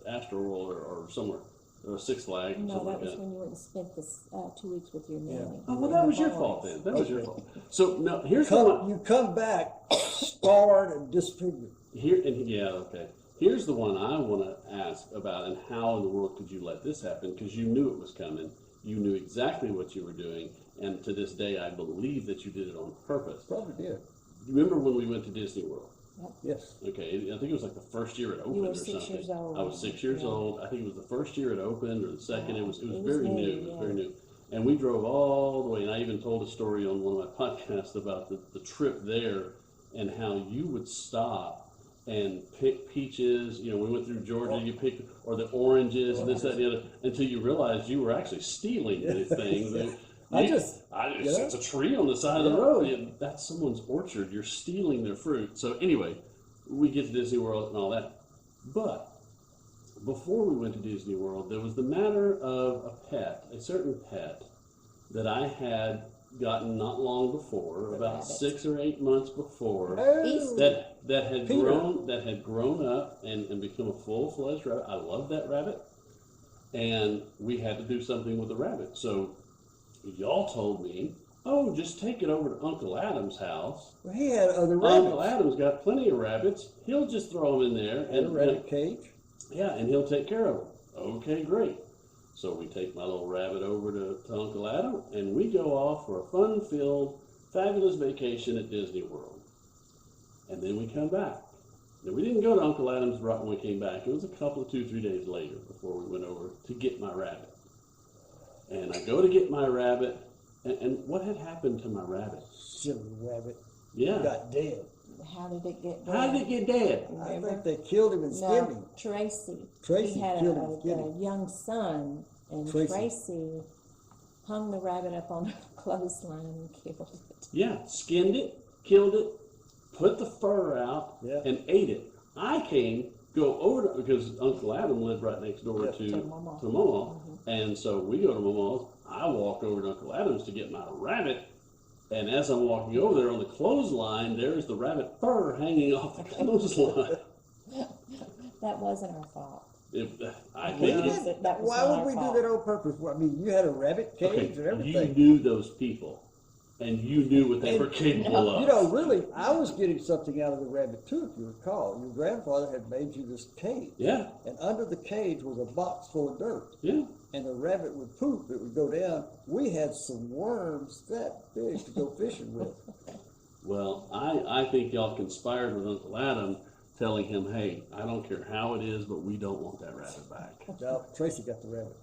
Astroworld or somewhere, or Six Flags. Or No, something that like was that. when you went and spent this 2 weeks with your nanny. Oh, well, that was your fault then. That was your fault. So no, here's what You come back scarred and disfigured. Here's the one I want to ask about, and how in the world could you let this happen? Because you knew it was coming. You knew exactly what you were doing, and to this day, I believe that you did it on purpose. Probably did. Remember when we went to Disney World? Yes. Okay, I think it was like the first year it opened You were or 6 something. years old. I was 6 years Yeah. old. I think it was the first year it opened or the second. Yeah. It was It was very new, new. It was yeah. very new. And we drove all the way, and I even told a story on one of my podcasts about the trip there and how you would stop and pick peaches. You know, we went through Georgia, you picked, or the oranges and this, that, and the other, until you realized you were actually stealing these things. It's a tree on the side of the road. That's someone's orchard. You're stealing their fruit. So anyway, we get to Disney World and all that. But before we went to Disney World, there was the matter of a certain pet that I had gotten not long before, The about rabbit. 6 or 8 months before, Oh, that had Peter. grown up and become a full-fledged rabbit. I love that rabbit, and we had to do something with the rabbit. So y'all told me, oh, just take it over to Uncle Adam's house. well, he had other Uncle rabbits. Adam's got plenty of rabbits. He'll just throw them in there, Had a rabbit cage. yeah, and he'll take care of them. Okay, great. So we take my little rabbit over to Uncle Adam, and we go off for a fun-filled, fabulous vacation at Disney World. And then we come back. Now, we didn't go to Uncle Adam's right when we came back. It was a couple of 2-3 days later before we went over to get my rabbit. And I go to get my rabbit, and what had happened to my rabbit? Silly rabbit. Yeah. Got dead. How did it get dead? How did it get dead? I Remember? think they killed him and skinned him. No, Tracy. Tracy He had killed him and skinned a him. young son, and Tracy. Tracy hung the rabbit up on a clothesline and killed it. Yeah, skinned it, killed it, put the fur out, Yeah. and ate it. I go over to, because Uncle Adam lived right next door Yeah. to Mama. Mama, and so we go to Mama's. I walk over to Uncle Adam's to get my rabbit, and as I'm walking over there on the clothesline, there's the rabbit fur hanging off the clothesline. That wasn't our fault. I Well, think Yes, it, that was Why not would our we fault. do that on purpose? Well, I mean, you had a rabbit cage okay, and you everything. knew those people, and you knew what they were capable of. You know, really, I was getting something out of the rabbit too, if you recall. Your grandfather had made you this cage. Yeah, And under the cage was a box full of dirt. yeah. And the rabbit would poop, it would go down. We had some worms that big to go fishing with. Well, I think y'all conspired with Uncle Adam, telling him, hey, I don't care how it is, but we don't want that rabbit back. Now, Tracy got the rabbit.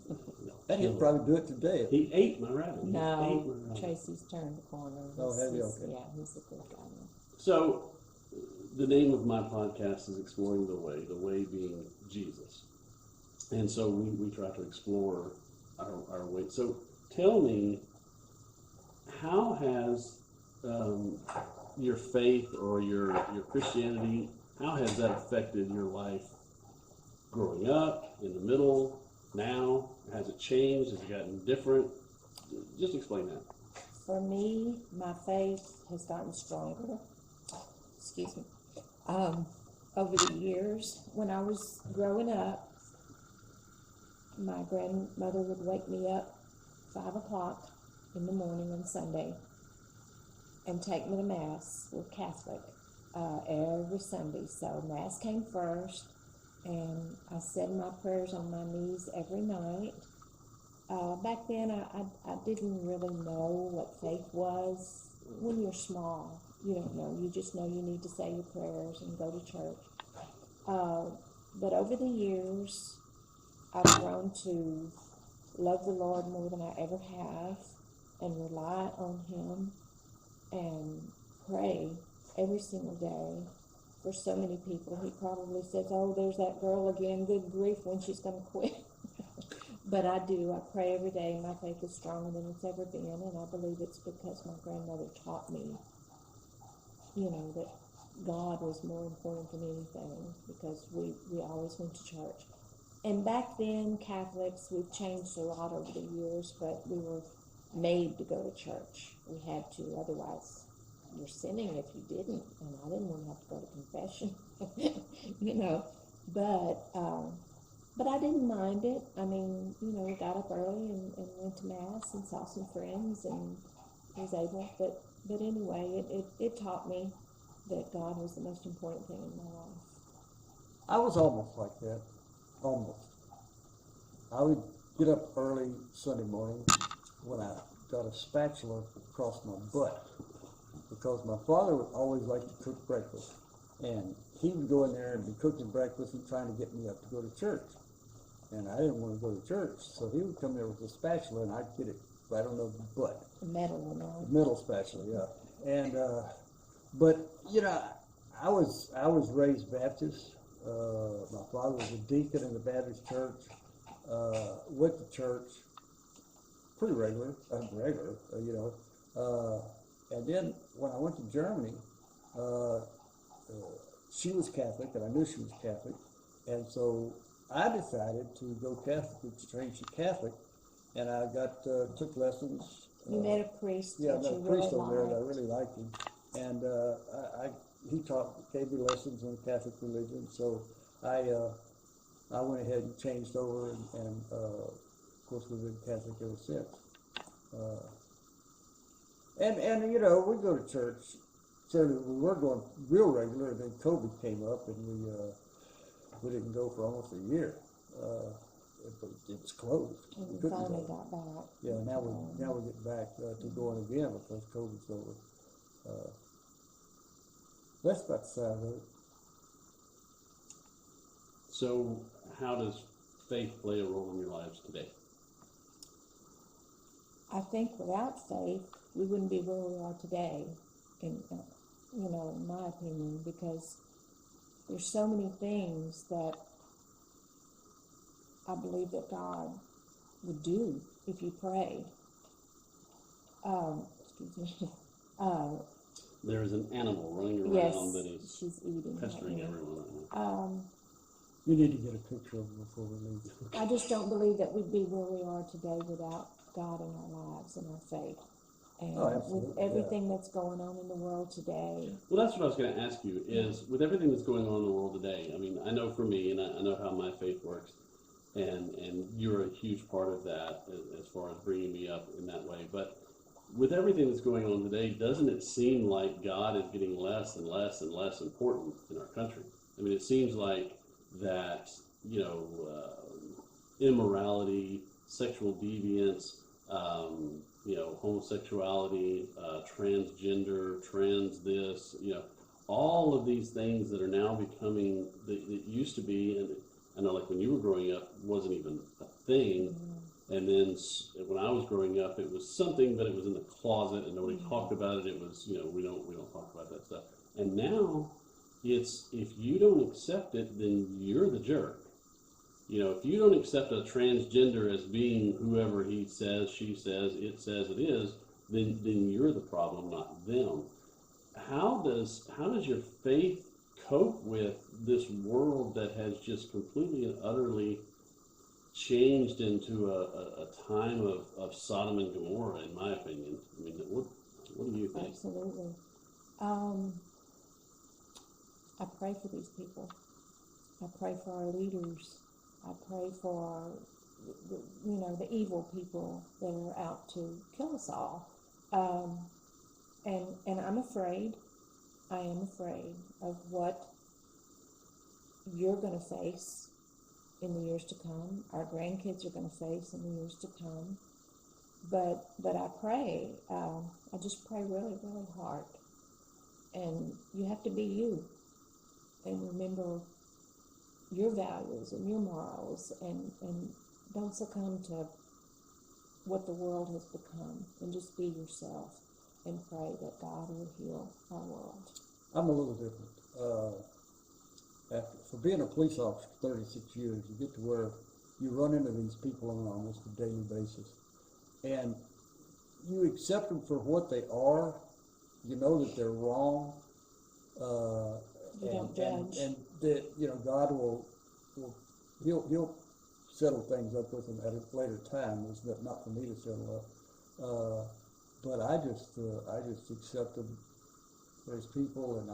No, And he'll probably do it today. he ate my rabbit. He ate No, my rabbit. Tracy's turned the corner. Oh, has he? He's- Okay. Yeah, he's a good guy now. So, the name of my podcast is Exploring the way being Jesus. And so we try to explore our way. So, tell me, how has your faith or your Christianity, how has that affected your life growing up, in the middle, now? Has it changed? Has it gotten different? Just explain that. For me, my faith has gotten stronger. Excuse me. Over the years, when I was growing up, my grandmother would wake me up 5 o'clock in the morning on Sunday and take me to Mass. We're Catholic every Sunday. So Mass came first, and I said my prayers on my knees every night. Back then, I didn't really know what faith was. When you're small, you don't know. You just know you need to say your prayers and go to church. But over the years, I've grown to love the Lord more than I ever have and rely on Him and pray every single day for so many people. He probably says, oh, there's that girl again, good grief, when she's going to quit. But I do. I pray every day. My faith is stronger than it's ever been, and I believe it's because my grandmother taught me, that God was more important than anything, because we always went to church. And back then, Catholics, we've changed a lot over the years, but we were made to go to church. We had to, otherwise you're sinning if you didn't, and I didn't want to have to go to confession, But I didn't mind it. I mean, we got up early and went to Mass and saw some friends and was able. But anyway, it taught me that God was the most important thing in my life. I was almost like that. Almost. I would get up early Sunday morning when I got a spatula across my butt, because my father would always like to cook breakfast. And he would go in there and be cooking breakfast and trying to get me up to go to church. And I didn't want to go to church, so he would come there with a spatula and I'd get it right on the butt. The metal one on. Middle spatula, yeah. And but I was raised Baptist. My father was a deacon in the Baptist church. Went to church pretty regular, and then when I went to Germany, she was Catholic, and I knew she was Catholic. And so I decided to go Catholic, to change to Catholic, and I took lessons. You met a priest Yeah, I that met a you priest really over there that I liked. really liked him, and he gave me lessons on Catholic religion. So I went ahead and changed over, and of course we've been Catholic ever since. And you know, we go to church. Certainly, we were going real regular, and then COVID came up, and we didn't go for almost a year. It was closed. And We you couldn't finally go. got back. Yeah, now we're getting back to going again because COVID's over. That's about the side of it. So, how does faith play a role in your lives today? I think without faith, we wouldn't be where we are today, in my opinion, because there's so many things that I believe that God would do if you prayed. Excuse me. There is an animal running around Yes, that is she's eating pestering right now. everyone right now. You need to get a picture of him before we leave. I just don't believe that we'd be where we are today without God in our lives and our faith. And Oh, absolutely, with everything that's going on in the world today, Well, that's what I was going to ask you, is with everything that's going on in the world today, I mean, I know for me, and I know how my faith works, and you're a huge part of that as far as bringing me up in that way, but with everything that's going on today, doesn't it seem like God is getting less and less and less important in our country? I mean, it seems like that, immorality, sexual deviance, homosexuality, transgender, trans this, all of these things that are now becoming, that used to be, and I know like when you were growing up, wasn't even a thing. And then when I was growing up, it was something, but it was in the closet and nobody talked about it. It was, we don't talk about that stuff. And now it's, if you don't accept it, then you're the jerk. If you don't accept a transgender as being whoever he says, she says, it is, then you're the problem, not them. How does your faith cope with this world that has just completely and utterly changed into a time of Sodom and Gomorrah, in my opinion? I mean, what do you think? absolutely. I pray for these people. I pray for our leaders. I pray for the evil people that are out to kill us all. And I'm afraid. I am afraid of what you're going to face in the years to come. Our grandkids are going to face in the years to come. But I pray. I just pray really, really hard. And you have to be you, and remember your values and your morals, and don't succumb to what the world has become, and just be yourself and pray that God will heal our world. I'm a little different. For being a police officer for 36 years, you get to where you run into these people on almost a daily basis, and you accept them for what they are. You know that they're wrong. You don't judge. And that God will he'll settle things up with them at a later time. It's not for me to settle up. But I just accept them as people, and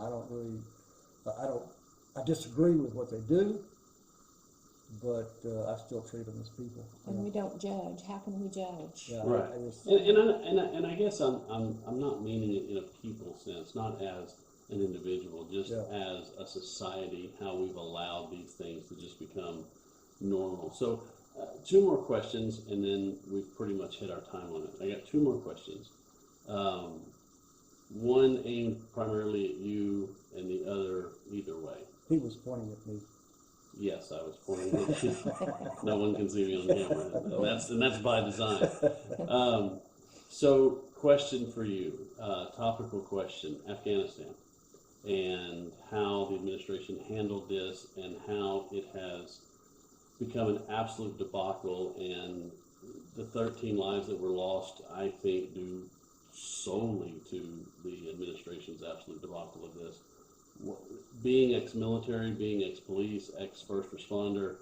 I disagree with what they do, but I still treat them as people. And we don't judge. How can we judge? Yeah, Right. And I guess I'm not meaning it in a people sense, not as an individual, just as a society, how we've allowed these things to just become normal. So, two more questions, and then we've pretty much hit our time limit. I got two more questions. One aimed primarily at you, and the other either way. He was pointing at me. Yes, I was pointing at you. No one can see me on camera. That's by design. So, question for you, topical question: Afghanistan, and how the administration handled this, and how it has become an absolute debacle, and the 13 lives that were lost, I think, due solely to the administration's absolute debacle of this. being ex-military, being ex-police, ex-first responder,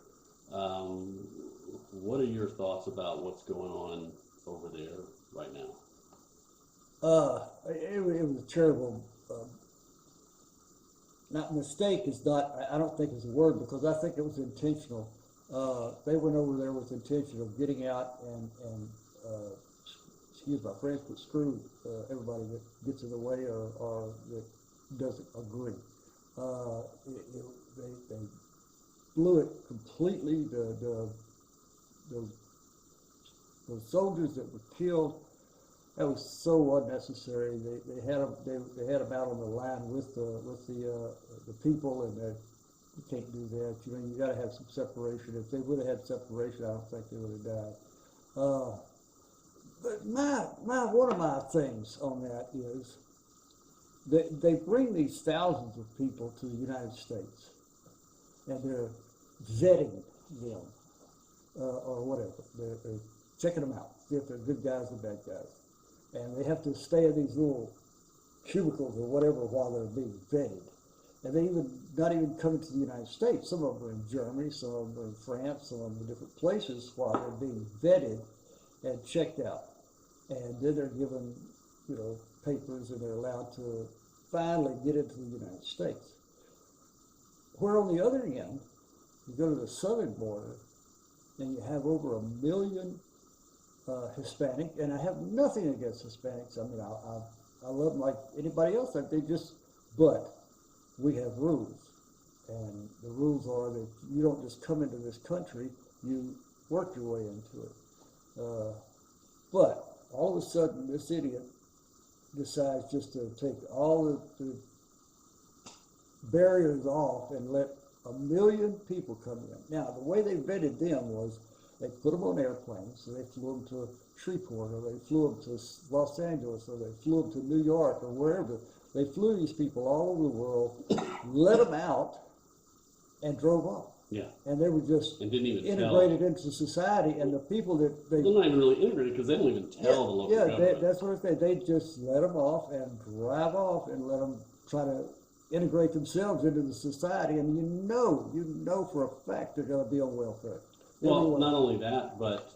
what are your thoughts about what's going on over there right now? It was a terrible, not mistake is not, I don't think is a word, because I think it was intentional. They went over there with intention of getting out and excuse my French, but screw everybody that gets in the way or that doesn't agree. They blew it completely. The soldiers that were killed, that was so unnecessary. They had them out on the line with the people, and you can't do that. You got to have some separation. If they would have had separation, I don't think they would have died. But one of my things on that is that they bring these thousands of people to the United States, and they're vetting them or whatever. They're checking them out, see if they're good guys or bad guys. And they have to stay in these little cubicles or whatever while they're being vetted. And they not even coming to the United States. Some of them are in Germany, some of them are in France, some of them are in different places while they're being vetted and checked out. And then they're given, papers, and they're allowed to finally get into the United States. Where on the other end, you go to the southern border, and you have over 1 million Hispanic, and I have nothing against Hispanics. I mean, I love them like anybody else. But we have rules, and the rules are that you don't just come into this country, you work your way into it. But all of a sudden, this idiot decides just to take all the barriers off and let 1 million people come in. Now, the way they vetted them was they put them on airplanes, so they flew them to Shreveport, or they flew them to Los Angeles, or they flew them to New York, or wherever. They flew these people all over the world, let them out, and drove off. Yeah. And they were just And didn't even integrated into society, and the people that they're not even really integrated because they don't even tell the local government. That's what I said. They just let them off and drive off and let them try to integrate themselves into the society, and you know for a fact they're going to be on welfare. Well, not only that, but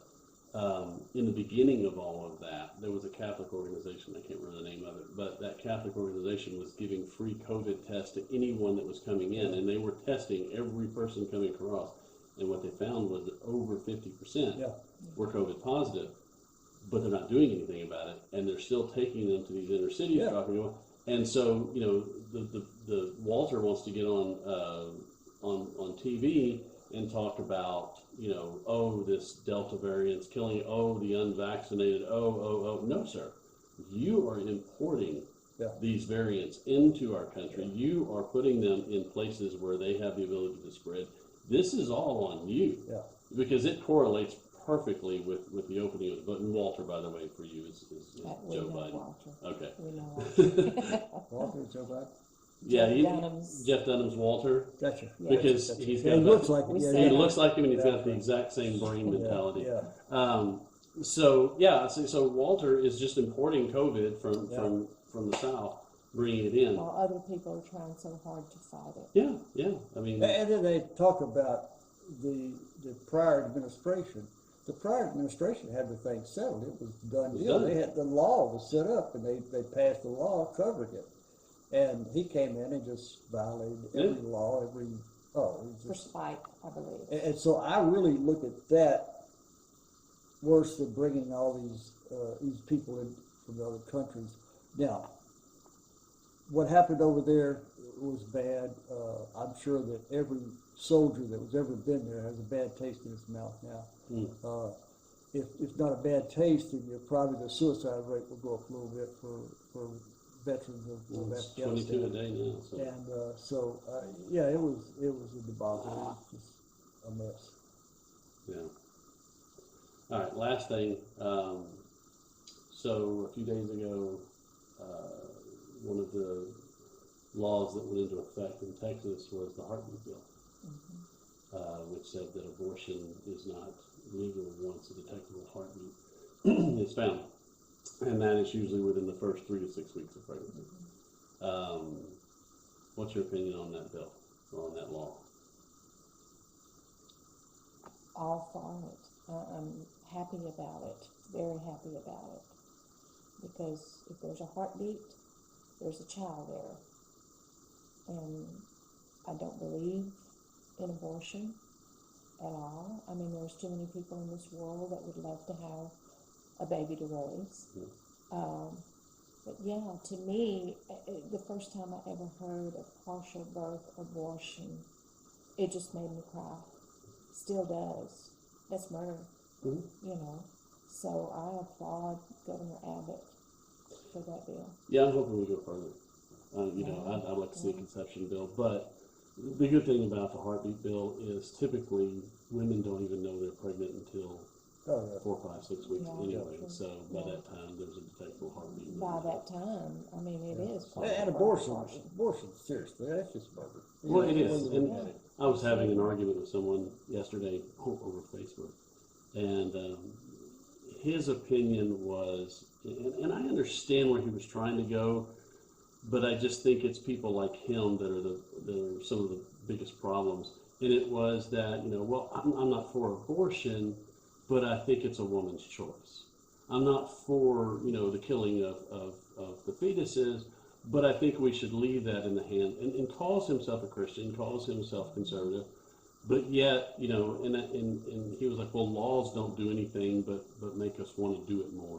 in the beginning of all of that, there was a Catholic organization, I can't remember the name of it, but that Catholic organization was giving free COVID tests to anyone that was coming in, and they were testing every person coming across, and what they found was that over 50% were COVID positive, but they're not doing anything about it, and they're still taking them to these inner cities, dropping them off. And so, the Walter wants to get on TV and talk about, this Delta variant's killing, the unvaccinated, no, sir. You are importing these variants into our country. You are putting them in places where they have the ability to spread. This is all on you because it correlates perfectly with the opening of the book. And Walter, by the way, for you is Joe Biden. Walter. Okay. We know Walter. Walter, Joe Biden? Yeah, Dunham's. Jeff Dunham's Walter. Gotcha. Because Gotcha. he's Yeah, got he looks like him. he looks like him, and he's got the exact same brain mentality. So Walter is just importing COVID from the South, bringing it in. While other people are trying so hard to fight it. Yeah. I mean, And then they talk about the prior administration. The prior administration had the thing settled. It was a done deal. They had the law was set up, and they passed the law covering it. And he came in and just violated every law, For spite, I believe. And so I really look at that worse than bringing all these people in from other countries. Now, what happened over there was bad. I'm sure that every soldier that was ever been there has a bad taste in his mouth now. If not a bad taste, then probably the suicide rate will go up a little bit for veterans of Afghanistan. 22 a day now. So. And it was a debacle. It was just a mess. Yeah. All right. Last thing. So a few days ago, one of the laws that went into effect in Texas was the heartbeat bill, which said that abortion is not legal once a detectable heartbeat is found. And that is usually within the first 3 to 6 weeks of pregnancy. What's your opinion on that bill, or on that law? All for it. I'm happy about it, very happy about it. Because if there's a heartbeat, there's a child there. And I don't believe in abortion at all. I mean, there's too many people in this world that would love to have a baby to raise. But yeah, to me, the first time I ever heard of partial birth abortion, it just made me cry. Still does. That's murder, you know. So I applaud Governor Abbott for that bill. Yeah, I'm hoping we go further. I'd like to see a conception bill, but the good thing about the heartbeat bill is typically women don't even know they're pregnant until 4, 5, 6 weeks anyway. So by that time, there's a detectable heartbeat. By that time, I mean, it is. And abortion, seriously, that's just murder. Well, it is. And I was having an argument with someone yesterday over Facebook, and his opinion was, and I understand where he was trying to go, but I just think it's people like him that are some of the biggest problems. And it was that, well, I'm not for abortion, but I think it's a woman's choice. I'm not for, the killing of the fetuses, but I think we should leave that in the hand, and calls himself a Christian, calls himself conservative, but yet, and he was like, well, laws don't do anything but make us want to do it more.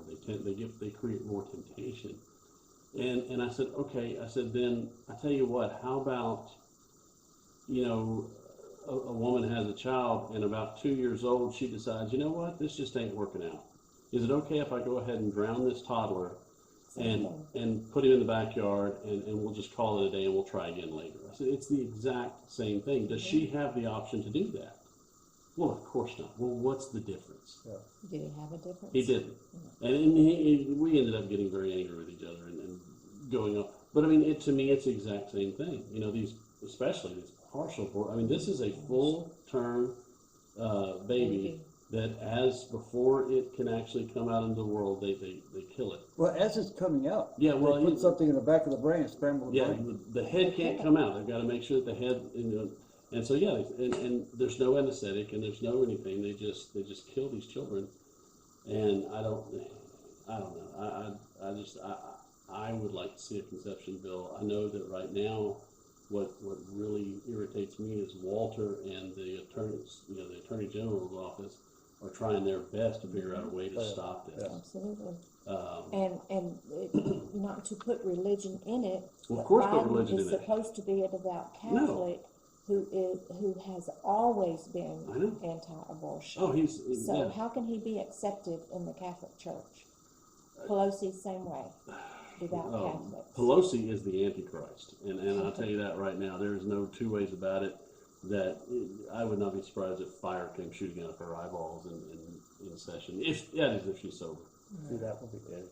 They create more temptation. And I said, okay, then I tell you what, how about, a woman has a child, and about 2 years old, she decides, you know what, this just ain't working out. Is it okay if I go ahead and drown this toddler and put him in the backyard, and we'll just call it a day, and we'll try again later? I said, it's the exact same thing. Does she have the option to do that? Well, of course not. Well, what's the difference? Did he have a difference? He didn't. And we ended up getting very angry with each other and going up. But I mean, to me, it's the exact same thing. Especially these partial abortion. I mean, this is a full-term baby that before it can actually come out into the world, they kill it. Well, as it's coming out, they put something in the back of the brain, scramble the brain. The head can't come out. They've got to make sure that the head, and so and there's no anesthetic and there's no anything. They just kill these children, and I don't know. I would like to see a conception bill. I know that right now, what really irritates me is Walter and the attorneys, the Attorney General's office, are trying their best to figure out a way to stop this. Absolutely. Not to put religion in it. Well, of course, Biden put religion in is it. supposed to be a devout Catholic who has always been anti-abortion. Oh, how can he be accepted in the Catholic Church? Pelosi, same way. Devout Catholics. Pelosi is the Antichrist, and I'll tell you that right now. There is no two ways about it. That I would not be surprised if fire came shooting out of her eyeballs in session. If she's sober. See, that will be edited.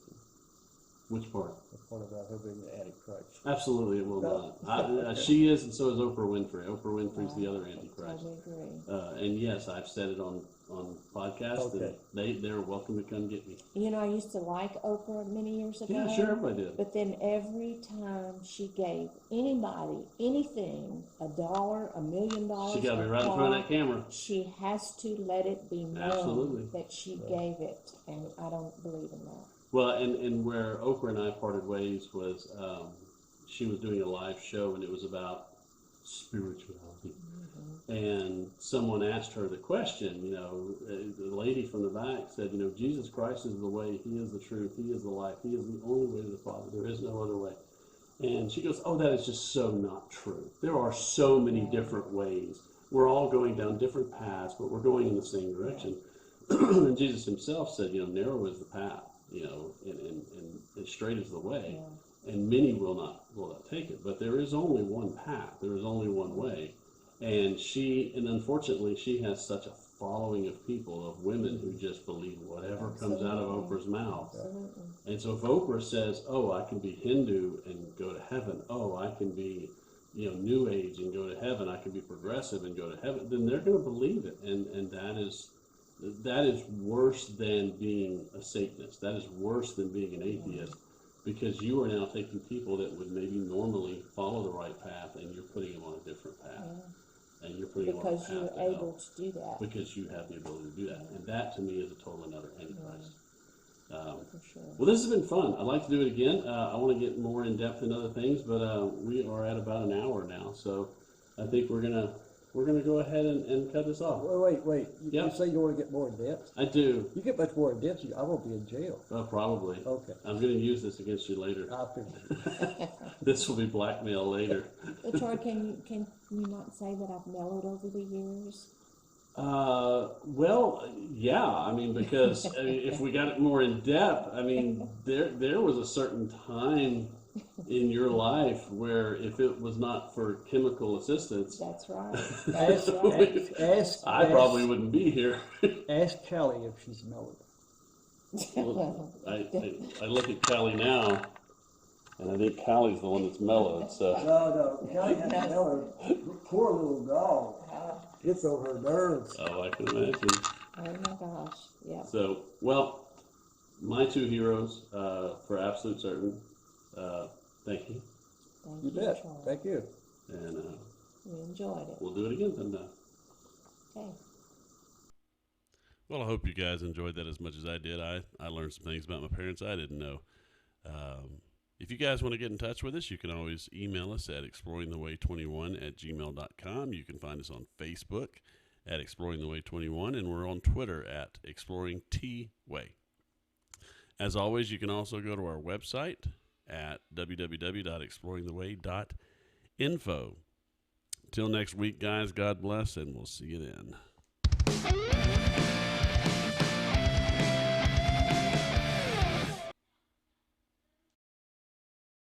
Which part? The part about her being the Antichrist. Absolutely, it will not. She is, and so is Oprah Winfrey. Oprah Winfrey's the other Antichrist. Totally agree. And yes, I've said it on podcasts, and they're welcome to come get me. I used to like Oprah many years ago. Yeah, sure, everybody did. But then every time she gave anybody anything, $1, $1 million, she got to be right in front of that camera. She has to let it be known that she gave it, and I don't believe in that. Well, and where Oprah and I parted ways was she was doing a live show, and it was about spirituality. And someone asked her the question, the lady from the back said, Jesus Christ is the way, He is the truth, He is the life, He is the only way to the Father, there is no other way. And she goes, oh, that is just so not true. There are so many different ways. We're all going down different paths, but we're going in the same direction. And Jesus Himself said, narrow is the path, and straight is the way. And many will not take it. But there is only one path. There is only one way. And unfortunately, she has such a following of people, of women who just believe whatever comes out of Oprah's mouth. Absolutely. And so if Oprah says, oh, I can be Hindu and go to heaven, oh, I can be New Age and go to heaven, I can be progressive and go to heaven, then they're going to believe it. And that is worse than being a Satanist. That is worse than being an atheist. because you are now taking people that would maybe normally follow the right path, and you're putting them on a different path. Yeah. And you're putting them on a Because path you're to able help, to do that, because you have the ability to do that. And that, to me, is a total another enterprise. for sure. Well, this has been fun. I'd like to do it again. I want to get more in depth in other things, but we are at about an hour now, so I think we're gonna go ahead and cut this off. Wait. Yep. You say you want to get more in depth? I do, You get much more in depth, I won't be in jail. probably. Okay. I'm going to use this against you later. I figured. This will be blackmail later. But Troy, can you not say that I've mellowed over the years? Well, yeah. I mean, because if we got it more in depth, I mean, there was a certain time in your life where if it was not for chemical assistance, That's right. I probably wouldn't be here. Ask Callie if she's mellowed. Well, I look at Callie now, and I think Callie's the one that's mellowed. So No, Callie has mellowed. Poor little dog. It's on her nerves. oh, I can imagine. Oh my gosh, yeah. So, well, my two heroes, for absolute certain. Thank you, Thank You you, bet. Troy. Thank you. and We enjoyed it. we'll do it again sometime. Okay. Well, I hope you guys enjoyed that as much as I did. I learned some things about my parents I didn't know. If you guys want to get in touch with us, you can always email us at exploringtheway21@gmail.com. You can find us on Facebook at exploringtheway21, and we're on Twitter at exploringtway. As always, you can also go to our website at www.exploringtheway.info. Till next week, guys, God bless, and we'll see you then.